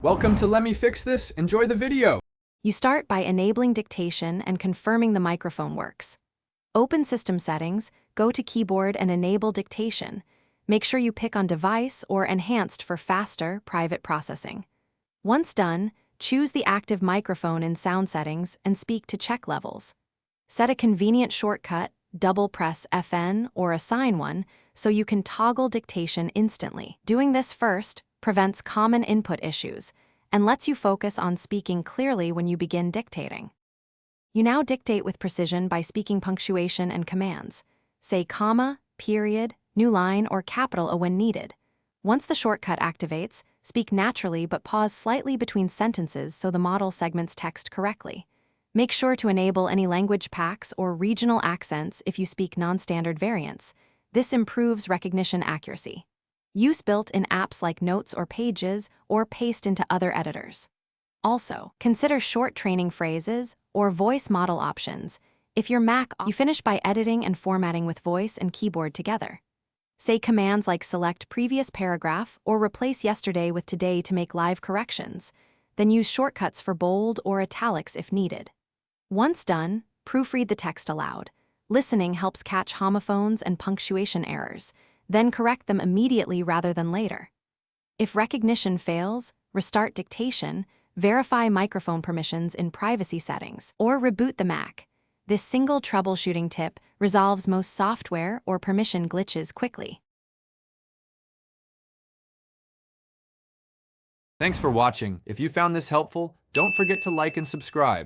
Welcome to Let Me Fix This. Enjoy the video. You start by enabling dictation and confirming the microphone works. Open System Settings, go to Keyboard and enable dictation. Make sure you pick on Device or Enhanced for faster, private processing. Once done, choose the active microphone in Sound Settings and speak to check levels. Set a convenient shortcut, double press FN or assign one, so you can toggle dictation instantly. Doing this first prevents common input issues and lets you focus on speaking clearly when you begin dictating. You now dictate with precision by speaking punctuation and commands. Say comma, period, new line, or capital when needed. Once the shortcut activates, speak naturally but pause slightly between sentences so the model segments text correctly. Make sure to enable any language packs or regional accents if you speak non-standard variants. This improves recognition accuracy. Use built in apps like Notes or Pages, or paste into other editors. Also, consider short training phrases or voice model options. If your Mac, you finish by editing and formatting with voice and keyboard together. Say commands like select previous paragraph or replace yesterday with today to make live corrections. Then use shortcuts for bold or italics if needed. Once done, proofread the text aloud. Listening helps catch homophones and punctuation errors. Then correct them immediately rather than later. If recognition fails, restart dictation, verify microphone permissions in privacy settings, or reboot the Mac. This single troubleshooting tip resolves most software or permission glitches quickly. Thanks for watching. If you found this helpful, don't forget to like and subscribe.